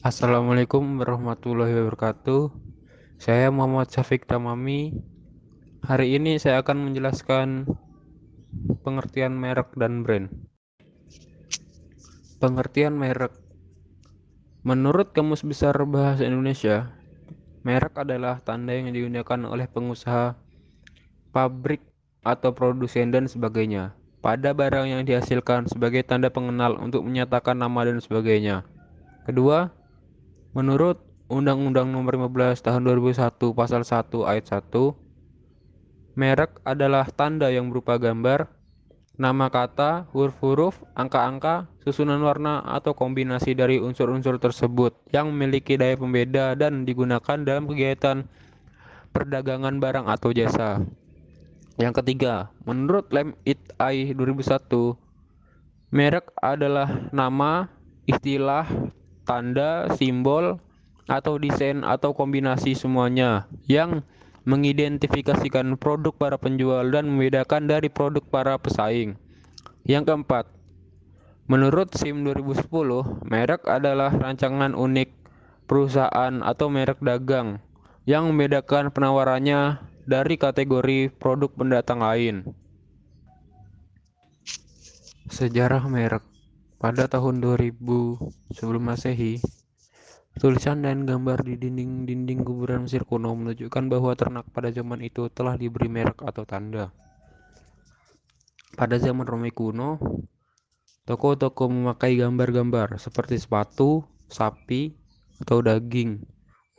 Assalamualaikum warahmatullahi wabarakatuh. Saya Muhammad Syafiq Tamami. Hari ini saya akan menjelaskan pengertian merek dan brand. Pengertian merek. Menurut Kamus Besar Bahasa Indonesia, merek adalah tanda yang digunakan oleh pengusaha, pabrik, atau produsen dan sebagainya pada barang yang dihasilkan sebagai tanda pengenal untuk menyatakan nama dan sebagainya. Kedua, menurut Undang-Undang Nomor 15 Tahun 2001 Pasal 1 Ayat 1, merek adalah tanda yang berupa gambar, nama kata, huruf-huruf, angka-angka, susunan warna, atau kombinasi dari unsur-unsur tersebut yang memiliki daya pembeda dan digunakan dalam kegiatan perdagangan barang atau jasa. Yang ketiga, menurut Lem It I 2001, merek adalah nama, istilah, tanda, simbol, atau desain atau kombinasi semuanya yang mengidentifikasikan produk para penjual dan membedakan dari produk para pesaing. Yang keempat, menurut SIM 2010, merek adalah rancangan unik perusahaan atau merek dagang yang membedakan penawarannya dari kategori produk pendatang lain. Sejarah merek. Pada tahun 2000 sebelum Masehi, tulisan dan gambar di dinding-dinding kuburan Mesir kuno menunjukkan bahwa ternak pada zaman itu telah diberi merek atau tanda. Pada zaman Romawi kuno, toko-toko memakai gambar-gambar seperti sepatu, sapi, atau daging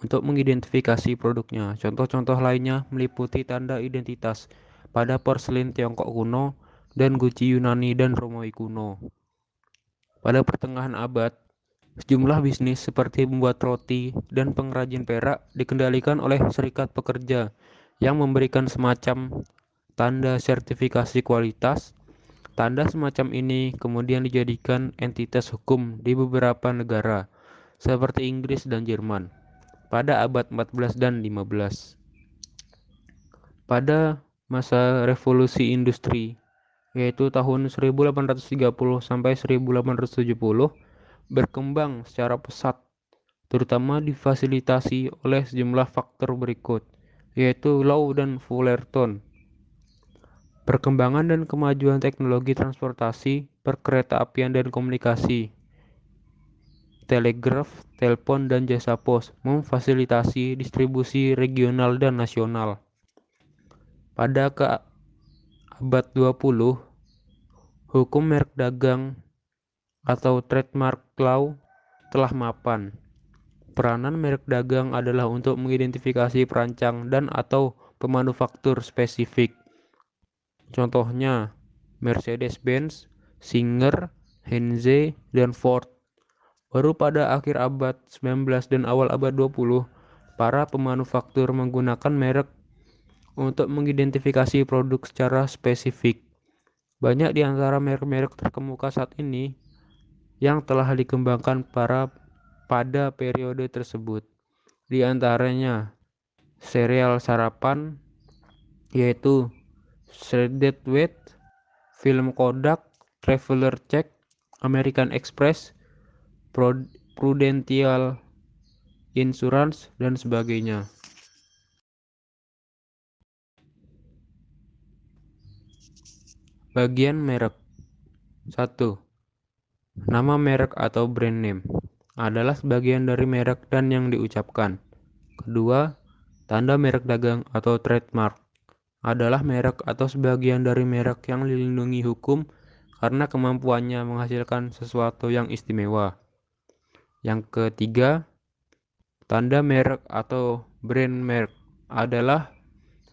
untuk mengidentifikasi produknya. Contoh-contoh lainnya meliputi tanda identitas pada porselin Tiongkok kuno dan guci Yunani dan Romawi kuno. Pada pertengahan abad, sejumlah bisnis seperti membuat roti dan pengrajin perak dikendalikan oleh serikat pekerja yang memberikan semacam tanda sertifikasi kualitas. Tanda semacam ini kemudian dijadikan entitas hukum di beberapa negara, seperti Inggris dan Jerman, pada abad 14 dan 15. Pada masa revolusi industri, yaitu tahun 1830 sampai 1870, berkembang secara pesat, terutama difasilitasi oleh sejumlah faktor berikut, yaitu Law dan Fullerton. Perkembangan dan kemajuan teknologi transportasi, perkeretaapian dan komunikasi, telegraf, telepon, dan jasa pos memfasilitasi distribusi regional dan nasional. Pada abad 20, hukum merek dagang atau trademark law telah mapan. Peranan merek dagang adalah untuk mengidentifikasi perancang dan atau pemanufaktur spesifik. Contohnya, Mercedes-Benz, Singer, Heinze, dan Ford. Baru pada akhir abad 19 dan awal abad 20, para pemanufaktur menggunakan merek untuk mengidentifikasi produk secara spesifik. Banyak di antara merek-merek terkemuka saat ini yang telah dikembangkan pada periode tersebut. Di antaranya serial sarapan, yaitu Shredded Wheat, film Kodak, Traveler Check, American Express, Prudential Insurance, dan sebagainya. Bagian merek. 1. Nama merek atau brand name adalah sebagian dari merek dan yang diucapkan. Kedua, tanda merek dagang atau trademark adalah merek atau sebagian dari merek yang dilindungi hukum karena kemampuannya menghasilkan sesuatu yang istimewa. Yang ketiga, tanda merek atau brand merek adalah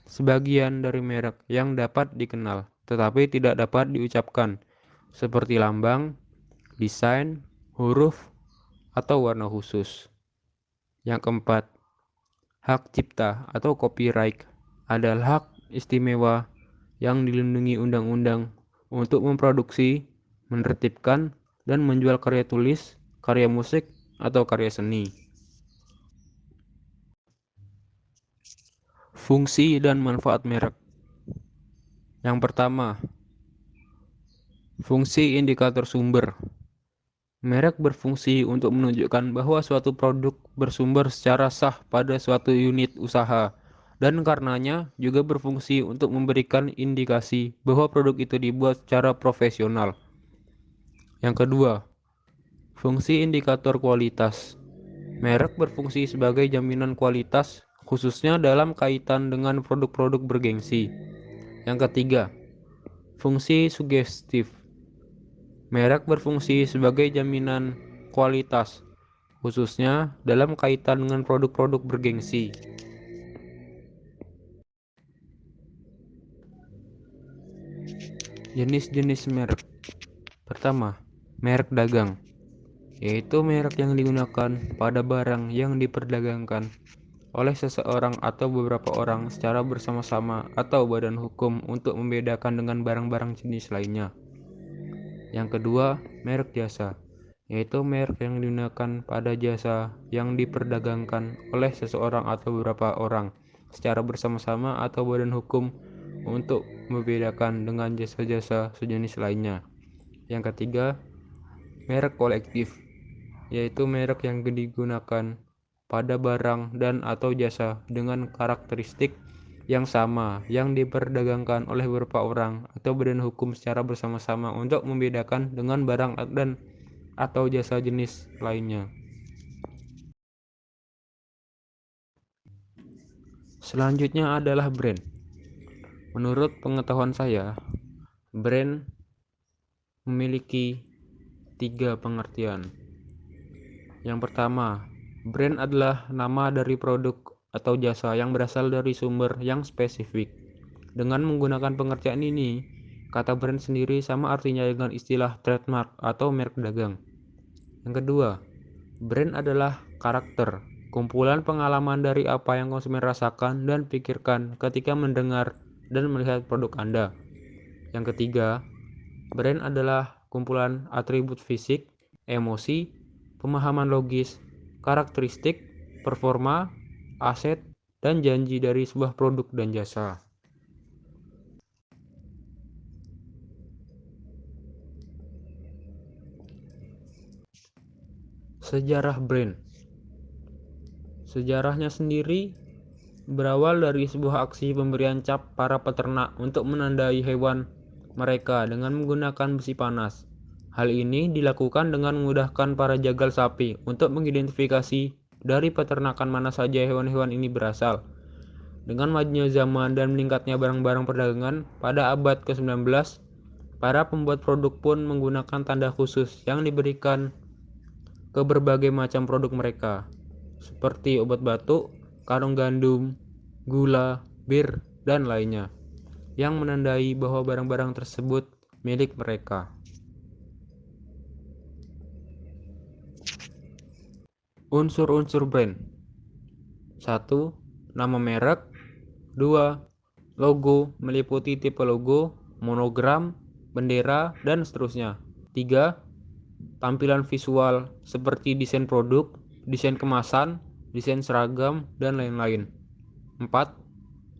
sebagian dari merek yang dapat dikenal tetapi tidak dapat diucapkan, seperti lambang, desain, huruf, atau warna khusus. Yang keempat, hak cipta atau copyright adalah hak istimewa yang dilindungi undang-undang untuk memproduksi, menertibkan, dan menjual karya tulis, karya musik, atau karya seni. Fungsi dan manfaat merek. Yang pertama, fungsi indikator sumber. Merek berfungsi untuk menunjukkan bahwa suatu produk bersumber secara sah pada suatu unit usaha, dan karenanya juga berfungsi untuk memberikan indikasi bahwa produk itu dibuat secara profesional. Yang kedua, fungsi indikator kualitas. Merek berfungsi sebagai jaminan kualitas, khususnya dalam kaitan dengan produk-produk bergengsi. Yang ketiga, fungsi sugestif. Merek berfungsi sebagai jaminan kualitas, khususnya dalam kaitan dengan produk-produk bergengsi. Jenis-jenis merek. Pertama, merek dagang, yaitu merek yang digunakan pada barang yang diperdagangkan oleh seseorang atau beberapa orang secara bersama-sama atau badan hukum untuk membedakan dengan barang-barang jenis lainnya. Yang kedua, merek jasa, yaitu merek yang digunakan pada jasa yang diperdagangkan oleh seseorang atau beberapa orang secara bersama-sama atau badan hukum untuk membedakan dengan jasa-jasa sejenis lainnya. Yang ketiga, merek kolektif, yaitu merek yang digunakan pada barang dan atau jasa dengan karakteristik yang sama yang diperdagangkan oleh beberapa orang atau badan hukum secara bersama-sama untuk membedakan dengan barang dan atau jasa jenis lainnya. Selanjutnya adalah brand. Menurut pengetahuan saya, brand memiliki 3 pengertian. Yang pertama, brand adalah nama dari produk atau jasa yang berasal dari sumber yang spesifik. Dengan menggunakan pengertian ini, kata brand sendiri sama artinya dengan istilah trademark atau merek dagang. Yang kedua, brand adalah karakter, kumpulan pengalaman dari apa yang konsumen rasakan dan pikirkan ketika mendengar dan melihat produk Anda. Yang ketiga, brand adalah kumpulan atribut fisik, emosi, pemahaman logis, karakteristik, performa, aset, dan janji dari sebuah produk dan jasa. Sejarah brand. Sejarahnya sendiri berawal dari sebuah aksi pemberian cap para peternak untuk menandai hewan mereka dengan menggunakan besi panas. Hal ini dilakukan dengan memudahkan para jagal sapi untuk mengidentifikasi dari peternakan mana saja hewan-hewan ini berasal. Dengan majunya zaman dan meningkatnya barang-barang perdagangan pada abad ke-19, para pembuat produk pun menggunakan tanda khusus yang diberikan ke berbagai macam produk mereka, seperti obat batuk, karung gandum, gula, bir, dan lainnya, yang menandai bahwa barang-barang tersebut milik mereka. Unsur-unsur brand. 1. Nama merek. 2. Logo meliputi tipe logo, monogram, bendera, dan seterusnya. 3. Tampilan visual seperti desain produk, desain kemasan, desain seragam, dan lain-lain. 4.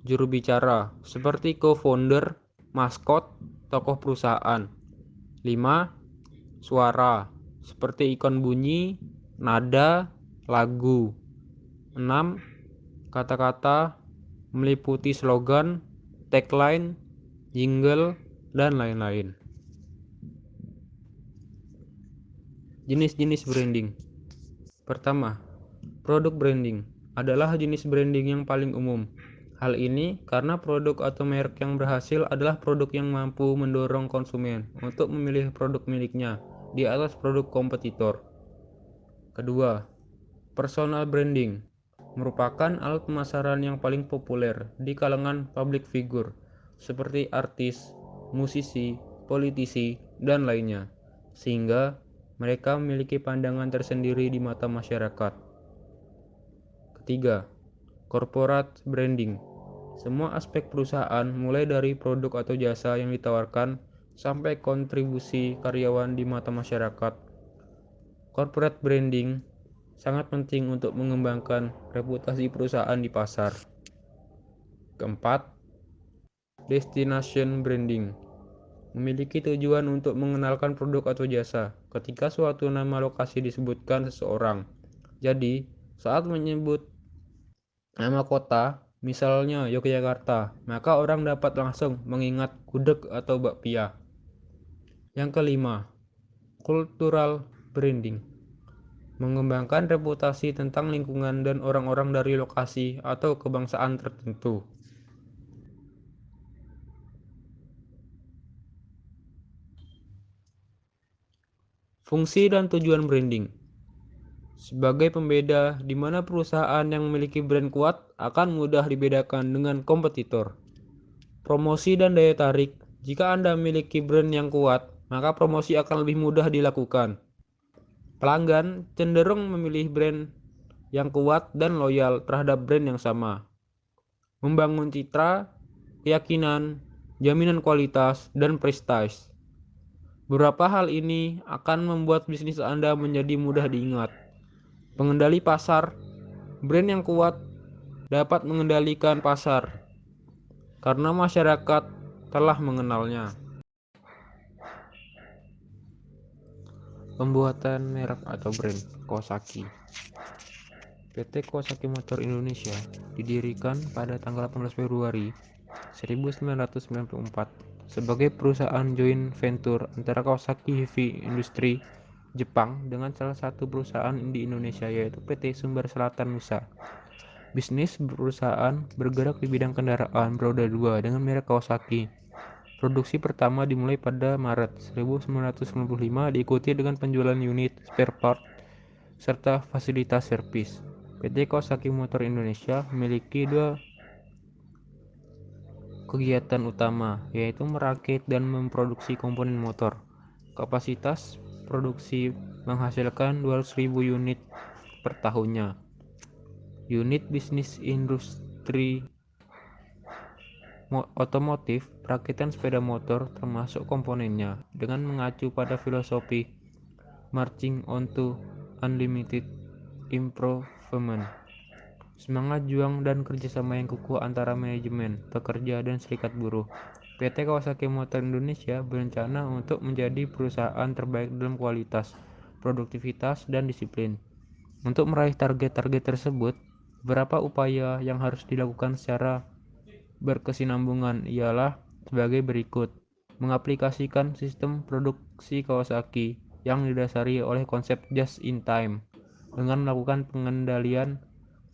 Juru bicara seperti co-founder, maskot, tokoh perusahaan. 5. Suara seperti ikon bunyi, nada, lagu. 6. Kata-kata meliputi slogan, tagline, jingle, dan lain-lain. Jenis-jenis branding. Pertama, produk branding adalah jenis branding yang paling umum. Hal ini karena produk atau merek yang berhasil adalah produk yang mampu mendorong konsumen untuk memilih produk miliknya di atas produk kompetitor. Kedua, personal branding merupakan alat pemasaran yang paling populer di kalangan public figure seperti artis, musisi, politisi, dan lainnya, sehingga mereka memiliki pandangan tersendiri di mata masyarakat. Ketiga, corporate branding. Semua aspek perusahaan mulai dari produk atau jasa yang ditawarkan sampai kontribusi karyawan di mata masyarakat. Corporate branding sangat penting untuk mengembangkan reputasi perusahaan di pasar. Keempat, destination branding memiliki tujuan untuk mengenalkan produk atau jasa ketika suatu nama lokasi disebutkan seseorang. Jadi, saat menyebut nama kota, misalnya Yogyakarta, maka orang dapat langsung mengingat gudeg atau bakpia. Yang kelima, cultural branding. Mengembangkan reputasi tentang lingkungan dan orang-orang dari lokasi atau kebangsaan tertentu. Fungsi dan tujuan branding. Sebagai pembeda, di mana perusahaan yang memiliki brand kuat akan mudah dibedakan dengan kompetitor. Promosi dan daya tarik. Jika Anda memiliki brand yang kuat, maka promosi akan lebih mudah dilakukan. Pelanggan cenderung memilih brand yang kuat dan loyal terhadap brand yang sama. Membangun citra, keyakinan, jaminan kualitas, dan prestasi. Beberapa hal ini akan membuat bisnis Anda menjadi mudah diingat. Pengendali pasar. Brand yang kuat dapat mengendalikan pasar karena masyarakat telah mengenalnya. Pembuatan merek atau brand. Kawasaki. PT Kawasaki Motor Indonesia didirikan pada tanggal 18 Februari 1994 sebagai perusahaan joint venture antara Kawasaki Heavy Industry Jepang dengan salah satu perusahaan di Indonesia yaitu PT Sumber Selatan Nusa. Bisnis perusahaan bergerak di bidang kendaraan beroda 2 dengan merek Kawasaki. Produksi pertama dimulai pada Maret 1995 diikuti dengan penjualan unit spare part serta fasilitas servis. PT Kawasaki Motor Indonesia memiliki dua kegiatan utama, yaitu merakit dan memproduksi komponen motor. Kapasitas produksi menghasilkan 200.000 unit per tahunnya. Unit bisnis industri otomotif, perakitan sepeda motor termasuk komponennya, dengan mengacu pada filosofi Marching on to Unlimited Improvement. Semangat juang dan kerjasama yang kukuh antara manajemen, pekerja, dan serikat buruh. PT Kawasaki Motor Indonesia berencana untuk menjadi perusahaan terbaik dalam kualitas, produktivitas, dan disiplin. Untuk meraih target-target tersebut, beberapa upaya yang harus dilakukan secara berkesinambungan ialah sebagai berikut. Mengaplikasikan sistem produksi Kawasaki yang didasari oleh konsep just in time dengan melakukan pengendalian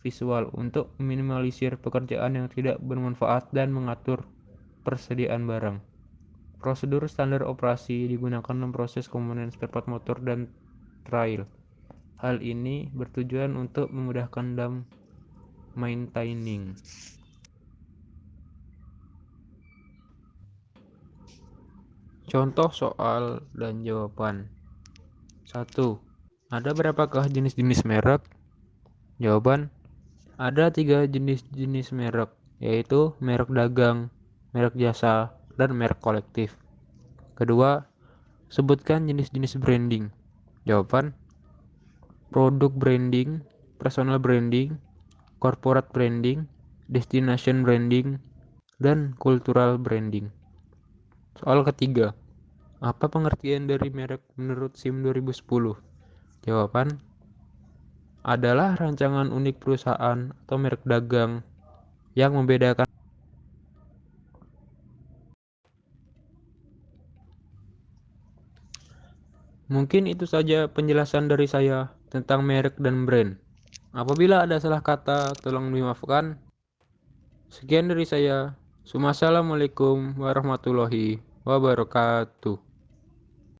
visual untuk meminimalisir pekerjaan yang tidak bermanfaat dan mengatur persediaan barang. Prosedur standar operasi digunakan dalam proses komponen spare part motor dan trail. Hal ini bertujuan untuk memudahkan dalam maintaining. Contoh soal dan jawaban. 1. Ada berapakah jenis-jenis merek? Jawaban: ada 3 jenis-jenis merek, yaitu merek dagang, merek jasa, dan merek kolektif. Kedua, sebutkan jenis-jenis branding. Jawaban: produk branding, personal branding, corporate branding, destination branding, dan cultural branding. Soal ketiga, apa pengertian dari merek menurut SIM 2010? Jawaban: adalah rancangan unik perusahaan atau merek dagang yang membedakan. Mungkin itu saja penjelasan dari saya tentang merek dan brand. Apabila ada salah kata, tolong dimaafkan. Sekian dari saya. Wassalamualaikum warahmatullahi wabarakatuh.